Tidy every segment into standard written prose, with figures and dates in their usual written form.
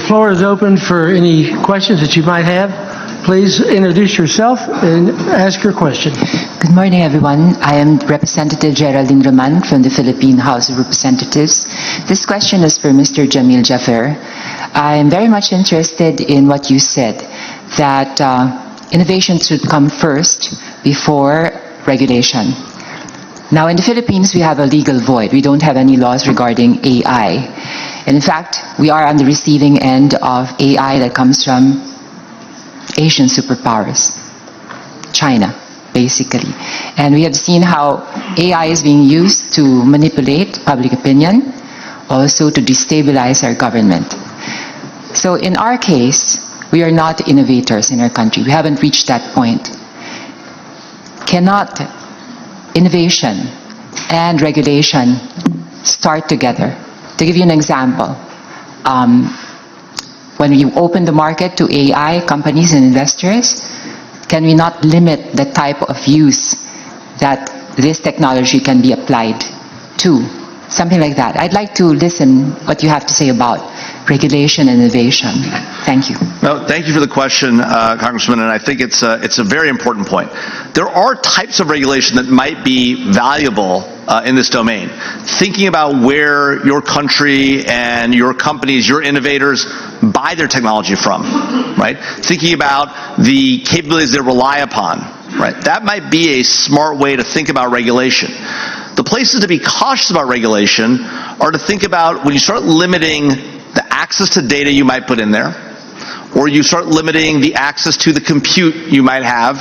floor is open for any questions that you might have. Please introduce yourself and ask your question. Good morning, everyone. I am Representative Geraldine Roman from the Philippine House of Representatives. This question is for Mr. Jamil Jaffer. I am very much interested in what you said, that innovation should come first before regulation. Now, in the Philippines, we have a legal void. We don't have any laws regarding AI. And in fact, we are on the receiving end of AI that comes from Asian superpowers, China, basically. And we have seen how AI is being used to manipulate public opinion, also to destabilize our government. So in our case, we are not innovators in our country. We haven't reached that point. Cannot innovation and regulation start together? To give you an example, when we open the market to AI companies and investors, can we not limit the type of use that this technology can be applied to? Something like that. I'd like to listen what you have to say about regulation and innovation. Thank you. No, thank you for the question, Congressman, and I think it's a very important point. There are types of regulation that might be valuable in this domain. Thinking about where your country and your companies, your innovators buy their technology from, right? Thinking about the capabilities they rely upon, right? That might be a smart way to think about regulation. The places to be cautious about regulation are to think about when you start limiting the access to data you might put in there, or you start limiting the access to the compute you might have,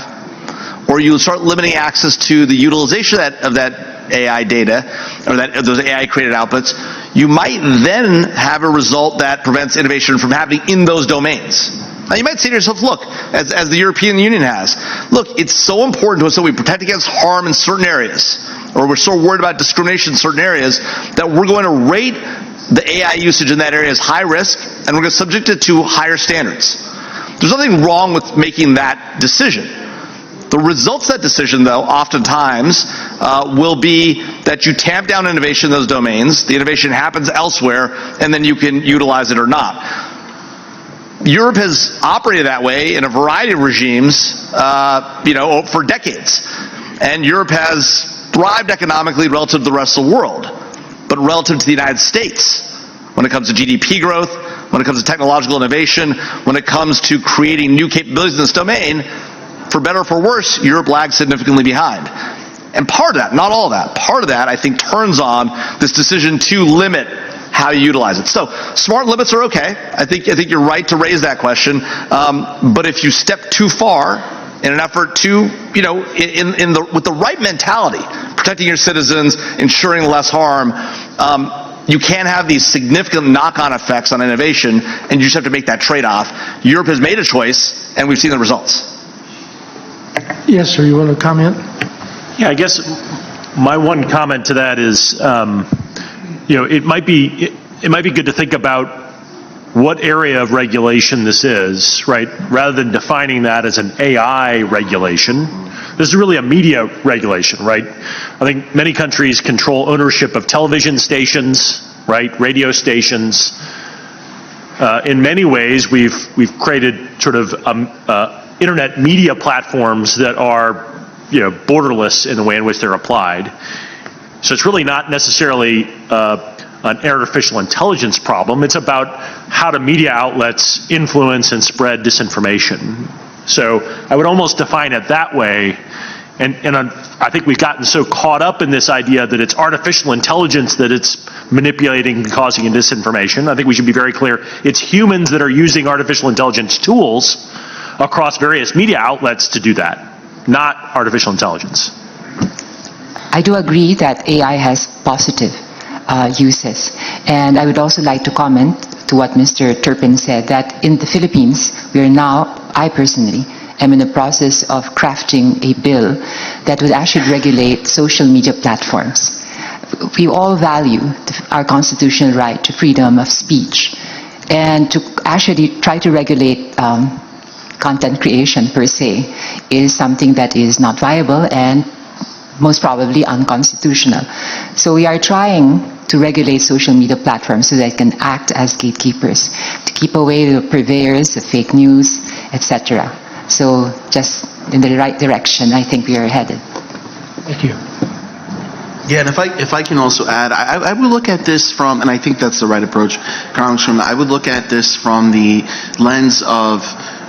or you start limiting access to the utilization of that AI data, or those AI created outputs, you might then have a result that prevents innovation from happening in those domains. Now you might say to yourself, look, as the European Union has, look, it's so important to us that we protect against harm in certain areas, or we're so worried about discrimination in certain areas, that we're going to rate the AI usage in that area as high risk, and we're going to subject it to higher standards. There's nothing wrong with making that decision. The results of that decision, though, oftentimes will be that you tamp down innovation in those domains, the innovation happens elsewhere, and then you can utilize it or not. Europe has operated that way in a variety of regimes, for decades. And Europe has thrived economically relative to the rest of the world. But relative to the United States, when it comes to GDP growth, when it comes to technological innovation, when it comes to creating new capabilities in this domain, for better or for worse, Europe lags significantly behind. And part of that, not all of that, part of that I think turns on this decision to limit how you utilize it. So smart limits are okay. I think you're right to raise that question. But if you step too far in an effort to, with the right mentality, protecting your citizens, ensuring less harm, you can have these significant knock-on effects on innovation, and you just have to make that trade-off. Europe has made a choice, and we've seen the results. Yes, sir. You want to comment? Yeah, I guess my one comment to that is, it might be good to think about what area of regulation this is, right? Rather than defining that as an AI regulation, this is really a media regulation, right? I think many countries control ownership of television stations, right? Radio stations. In many ways, we've created sort of internet media platforms that are, borderless in the way in which they're applied. So it's really not necessarily an artificial intelligence problem. It's about how do media outlets influence and spread disinformation. So I would almost define it that way. And I think we've gotten so caught up in this idea that it's artificial intelligence that it's manipulating and causing disinformation. I think we should be very clear. It's humans that are using artificial intelligence tools across various media outlets to do that, not artificial intelligence. I do agree that AI has positive uses. And I would also like to comment to what Mr. Turpin said, that in the Philippines, I personally am in the process of crafting a bill that would actually regulate social media platforms. We all value our constitutional right to freedom of speech, and to actually try to regulate content creation per se is something that is not viable and most probably unconstitutional. So we are trying to regulate social media platforms so that they can act as gatekeepers to keep away the purveyors of fake news, etc. So just in the right direction, I think we are headed. Thank you. Yeah, and if I can also add, I would look at this from, and I think that's the right approach, Congressman, I would look at this from the lens of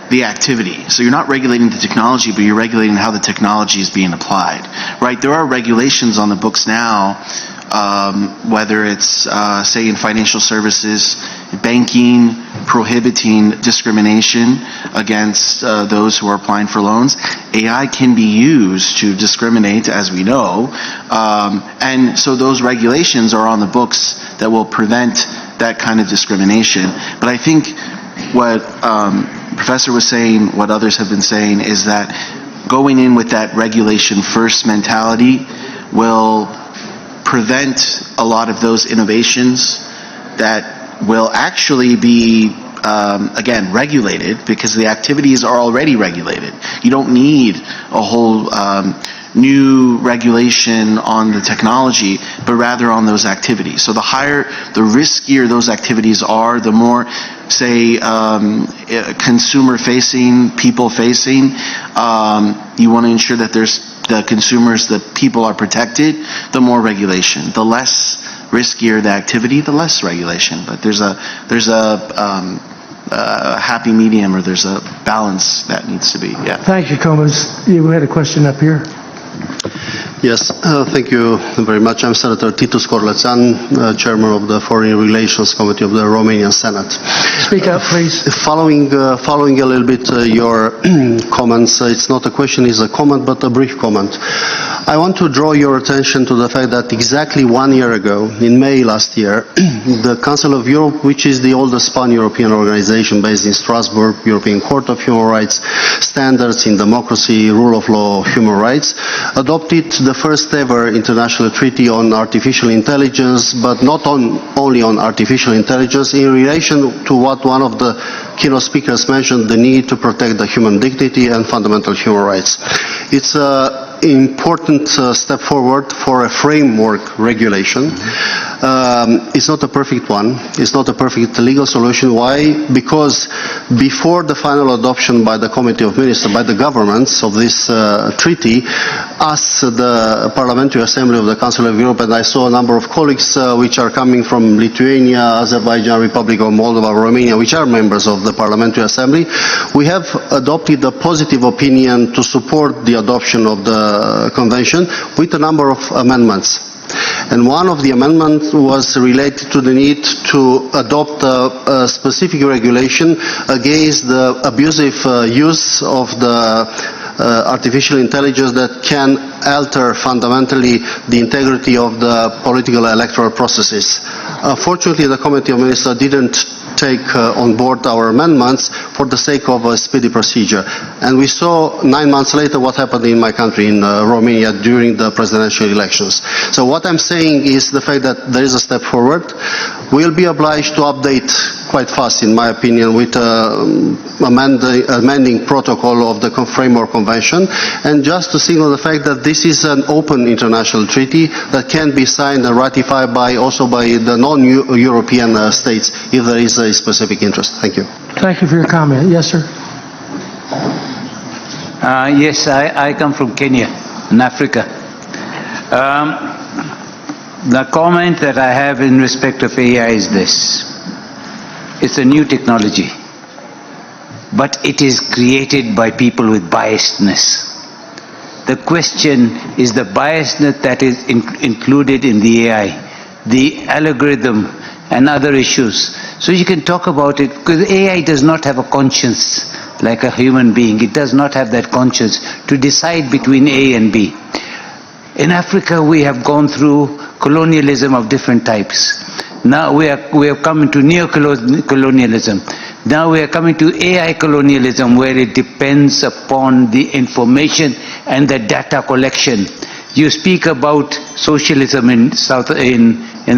the activity. So you're not regulating the technology, but you're regulating how the technology is being applied, right? There are regulations on the books now, whether it's, say, in financial services, banking, prohibiting discrimination against those who are applying for loans. AI can be used to discriminate, as we know, and so those regulations are on the books that will prevent that kind of discrimination. But I think what Professor was saying, what others have been saying, is that going in with that regulation first mentality will prevent a lot of those innovations that will actually be, again, regulated, because the activities are already regulated. You don't need a whole new regulation on the technology, but rather on those activities. So the riskier those activities are, the more, say, consumer-facing, people-facing, you want to ensure that the consumers, the people are protected, the more regulation. The less riskier the activity, the less regulation. But there's a happy medium, or there's a balance that needs to be. Yeah. Thank you, Comas. Yeah, we had a question up here. Yes, thank you very much. I'm Senator Titus Corlețan, Chairman of the Foreign Relations Committee of the Romanian Senate. Speak up, please. Following a little bit your comments, it's not a question, it's a comment, but a brief comment. I want to draw your attention to the fact that exactly 1 year ago, in May last year, the Council of Europe, which is the oldest pan-European organization based in Strasbourg, European Court of Human Rights, standards in democracy, rule of law, human rights, adopted the first ever international treaty on artificial intelligence, but not only on artificial intelligence, in relation to what one of the keynote speakers mentioned, the need to protect the human dignity and fundamental human rights. It's an important step forward for a framework regulation. It's not a perfect one. It's not a perfect legal solution. Why? Because before the final adoption by the Committee of Ministers, by the governments of this treaty, us, the Parliamentary Assembly of the Council of Europe, and I saw a number of colleagues which are coming from Lithuania, Azerbaijan, Republic of Moldova, Romania, which are members of the Parliamentary Assembly, we have adopted a positive opinion to support the adoption of the Convention with a number of amendments. And one of the amendments was related to the need to adopt a specific regulation against the abusive use of the artificial intelligence that can alter fundamentally the integrity of the political electoral processes. Unfortunately, the Committee of Ministers didn't take on board our amendments for the sake of a speedy procedure. And we saw 9 months later what happened in my country, in Romania, during the presidential elections. So what I'm saying is the fact that there is a step forward. We'll be obliged to update quite fast, in my opinion, with amending protocol of the Framework Convention, and just to signal the fact that this is an open international treaty that can be signed and ratified also by the non-European states if there is a specific interest. Thank you. Thank you for your comment. Yes, sir. Yes, I come from Kenya, in Africa. The comment that I have in respect of AI is this. It's a new technology, but it is created by people with biasedness. The question is the biasness that is included in the AI, the algorithm and other issues. So you can talk about it, because AI does not have a conscience like a human being. It does not have that conscience to decide between A and B. In Africa, we have gone through colonialism of different types. Now we have come into neo-colonialism. Now we are coming to AI colonialism, where it depends upon the information and the data collection. You speak about socialism in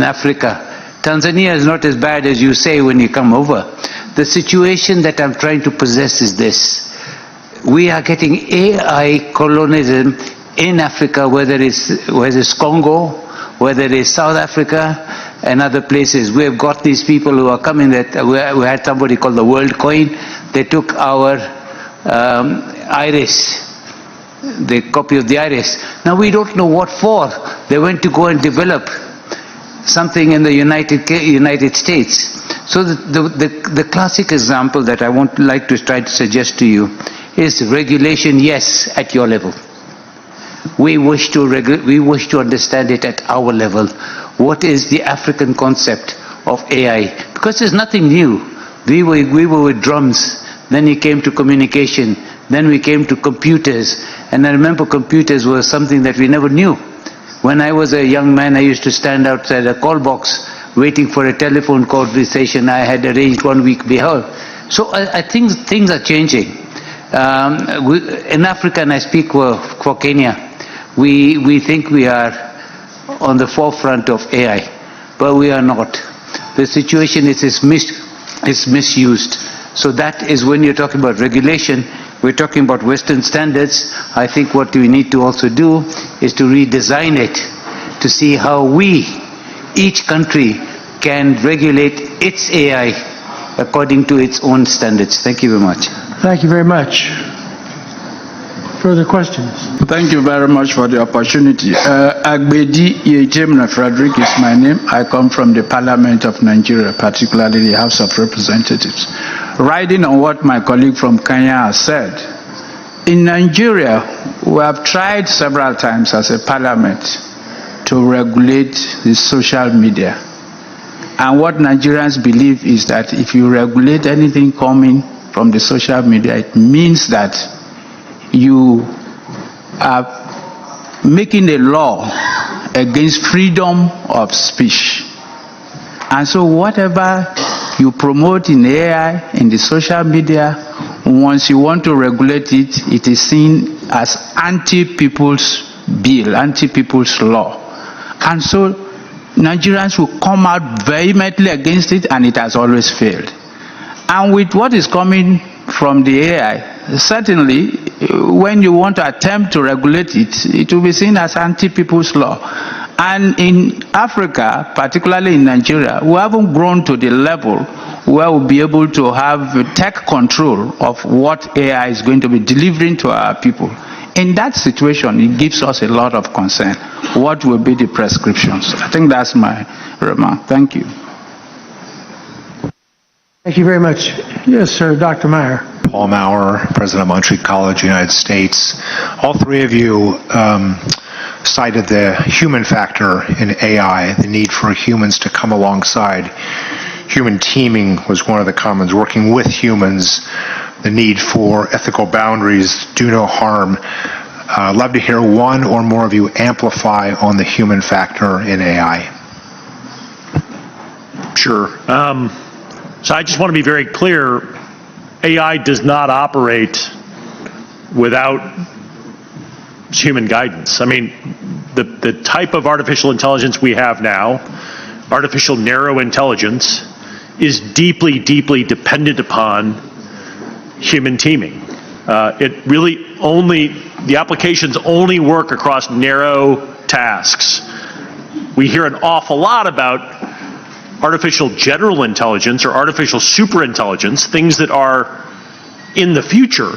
Africa. Tanzania is not as bad as you say when you come over. The situation that I'm trying to possess is this. We are getting AI colonialism in Africa, whether it's Congo, whether it's South Africa, and other places. We have got these people who are coming that we had somebody called the World Coin. They took our iris, the copy of the iris. Now we don't know what for. They went to go and develop something in the United States. So the classic example that I would like to try to suggest to you is regulation, yes, at your level. We wish to understand it at our level. What is the African concept of AI? Because there's nothing new. We were with drums, then we came to communication, then we came to computers, and I remember computers were something that we never knew. When I was a young man, I used to stand outside a call box waiting for a telephone conversation I had arranged 1 week before. So I think things are changing. In Africa, and I speak for Kenya, we think we are on the forefront of AI, but we are not. The situation is misused. So that is when you're talking about regulation, we're talking about Western standards. I think what we need to also do is to redesign it, to see how each country can regulate its AI according to its own standards. Thank you very much. Thank you very much. Further questions? Thank you very much for the opportunity. Agbedi Yejemna Frederick is my name. I come from the Parliament of Nigeria, particularly the House of Representatives. Riding on what my colleague from Kenya has said, in Nigeria, we have tried several times as a parliament to regulate the social media. And what Nigerians believe is that if you regulate anything coming from the social media, it means that you are making a law against freedom of speech. And so whatever you promote in AI, in the social media, once you want to regulate it, it is seen as anti-people's bill, anti-people's law. And so Nigerians will come out vehemently against it, and it has always failed. And with what is coming from the AI, certainly when you want to attempt to regulate it, it will be seen as anti-people's law. And in Africa, particularly in Nigeria, we haven't grown to the level where we'll be able to have tech control of what AI is going to be delivering to our people. In that situation, it gives us a lot of concern. What will be the prescriptions? I think that's my remark. Thank you. Thank you very much. Yes, sir, Dr. Meyer. Paul Maurer, President of Monterey College, United States. All three of you cited the human factor in AI, the need for humans to come alongside. Human teaming was one of the comments, working with humans, the need for ethical boundaries, do no harm. I'd love to hear one or more of you amplify on the human factor in AI. Sure. So I just want to be very clear, AI does not operate without human guidance. I mean, the type of artificial intelligence we have now, artificial narrow intelligence, is deeply, deeply dependent upon human teaming. It really the applications only work across narrow tasks. We hear an awful lot about artificial general intelligence or artificial superintelligence, things that are in the future,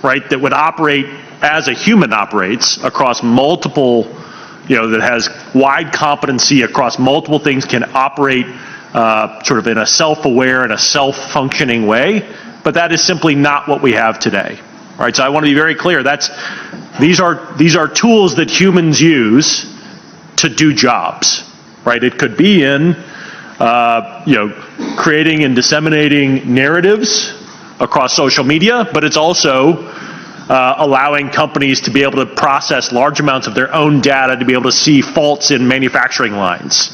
right, that would operate as a human operates across multiple, that has wide competency across multiple things, can operate sort of in a self-aware and a self-functioning way, but that is simply not what we have today. Right, so I want to be very clear. These are tools that humans use to do jobs. Right, it could be in creating and disseminating narratives across social media, but it's also allowing companies to be able to process large amounts of their own data to be able to see faults in manufacturing lines.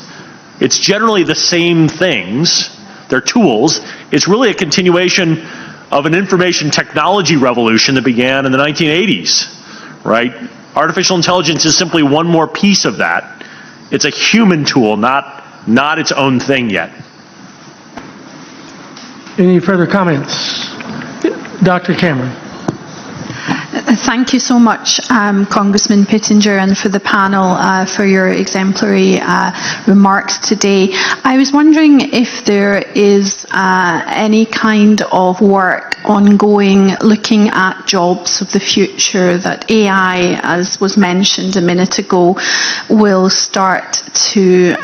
It's generally the same things. They're tools. It's really a continuation of an information technology revolution that began in the 1980s, right? Artificial intelligence is simply one more piece of that. It's a human tool, not its own thing yet. Any further comments? Dr. Cameron. Thank you so much, Congressman Pittenger, and for the panel for your exemplary remarks today. I was wondering if there is any kind of work ongoing looking at jobs of the future, that AI, as was mentioned a minute ago, will start to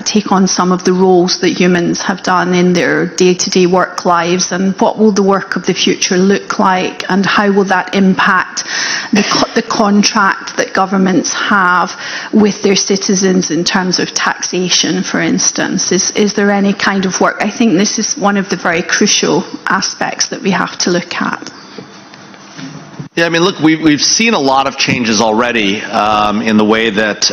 take on some of the roles that humans have done in their day-to-day work lives, and what will the work of the future look like, and how will that impact the contract that governments have with their citizens in terms of taxation, for instance? Is there any kind of work? I think this is one of the very crucial aspects that we have to look at. Yeah, I mean, look, we've seen a lot of changes already in the way that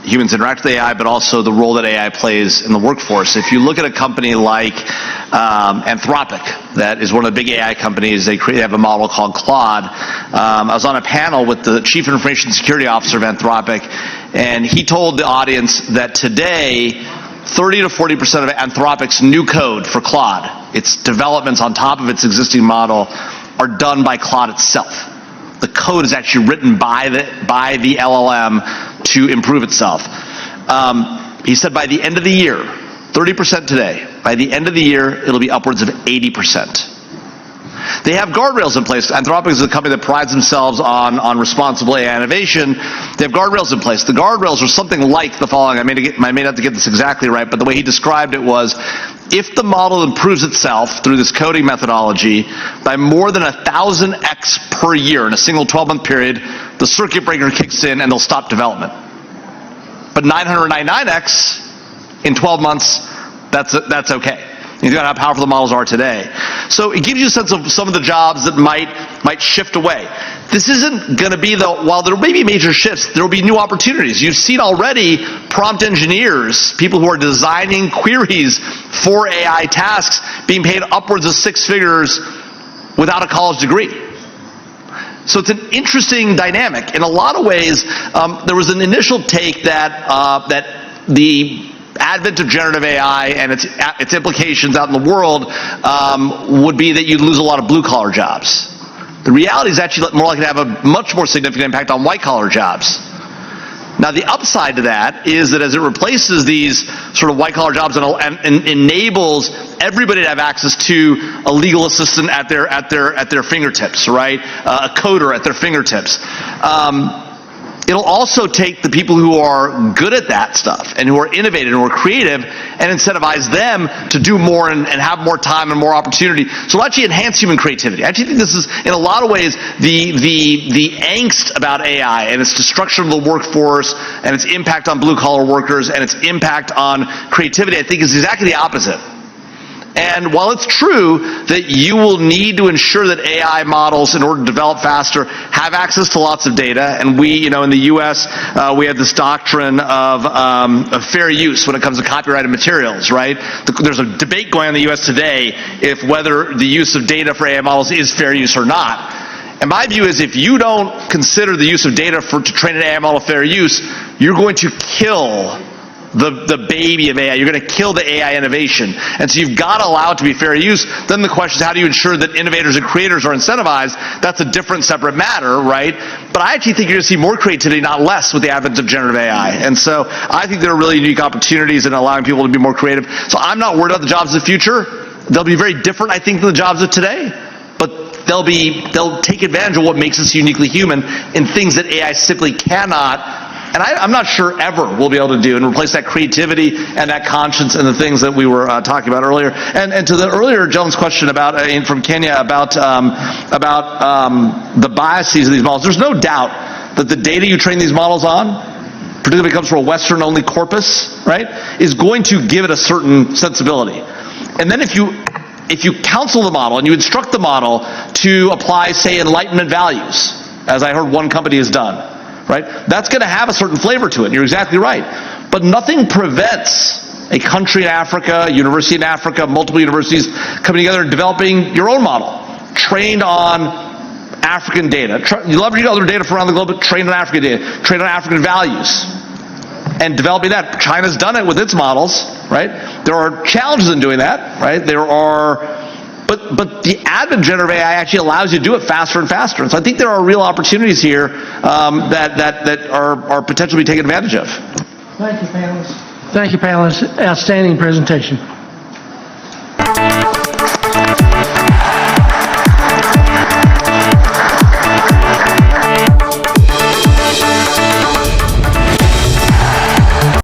humans interact with AI, but also the role that AI plays in the workforce. If you look at a company like Anthropic, that is one of the big AI companies, they have a model called Claude. I was on a panel with the Chief Information Security Officer of Anthropic, and he told the audience that today, 30 to 40% of Anthropic's new code for Claude, its developments on top of its existing model, are done by Claude itself. The code is actually written by the LLM to improve itself. He said by the end of the year, 30% today, by the end of the year, it'll be upwards of 80%. They have guardrails in place. Anthropic is a company that prides themselves on responsible AI innovation. They have guardrails in place. The guardrails are something like the following. I may not have to get this exactly right, but the way he described it was, if the model improves itself through this coding methodology by more than 1,000x per year in a single 12-month period, the circuit breaker kicks in and they'll stop development. But 999x in 12 months, that's okay. You think about how powerful the models are today. So it gives you a sense of some of the jobs that might shift away. This isn't going to be, while there may be major shifts, there will be new opportunities. You've seen already prompt engineers, people who are designing queries for AI tasks, being paid upwards of 6 figures without a college degree. So it's an interesting dynamic. In a lot of ways, there was an initial take that the advent of generative AI and its implications out in the world would be that you'd lose a lot of blue-collar jobs. The reality is actually more likely to have a much more significant impact on white-collar jobs. Now, the upside to that is that as it replaces these sort of white-collar jobs and enables everybody to have access to a legal assistant at their fingertips, right? A coder at their fingertips. It'll also take the people who are good at that stuff and who are innovative and who are creative and incentivize them to do more and have more time and more opportunity. So it'll actually enhance human creativity. I actually think this is, in a lot of ways, the angst about AI and its destruction of the workforce and its impact on blue-collar workers and its impact on creativity, I think is exactly the opposite. And while it's true that you will need to ensure that AI models, in order to develop faster, have access to lots of data, and we, in the U.S., we have this doctrine of fair use when it comes to copyrighted materials, right? There's a debate going on in the U.S. today if whether the use of data for AI models is fair use or not. And my view is if you don't consider the use of data to train an AI model fair use, you're going to kill the baby of AI. You're going to kill the AI innovation. And so you've got to allow it to be fair use. Then the question is, how do you ensure that innovators and creators are incentivized? That's a different, separate matter, right? But I actually think you're going to see more creativity, not less, with the advent of generative AI. And so I think there are really unique opportunities in allowing people to be more creative. So I'm not worried about the jobs of the future. They'll be very different, I think, than the jobs of today. But they'll take advantage of what makes us uniquely human in things that AI simply cannot, and I'm not sure ever we'll be able to do, and replace that creativity and that conscience and the things that we were talking about earlier. And to the earlier gentleman's question about from Kenya about the biases of these models, there's no doubt that the data you train these models on, particularly when it comes from a Western-only corpus, right, is going to give it a certain sensibility. And then if you counsel the model and you instruct the model to apply, say, Enlightenment values, as I heard one company has done, right? That's going to have a certain flavor to it. You're exactly right. But nothing prevents a country in Africa, a university in Africa, multiple universities coming together and developing your own model, trained on African data. You leverage other data from around the globe, but trained on African data, trained on African values, and developing that. China's done it with its models, right? There are challenges in doing that, right? There are But the advent of generative AI actually allows you to do it faster and faster. And so I think there are real opportunities here that are potentially taken advantage of. Thank you, panelists. Thank you, panelists. Outstanding presentation.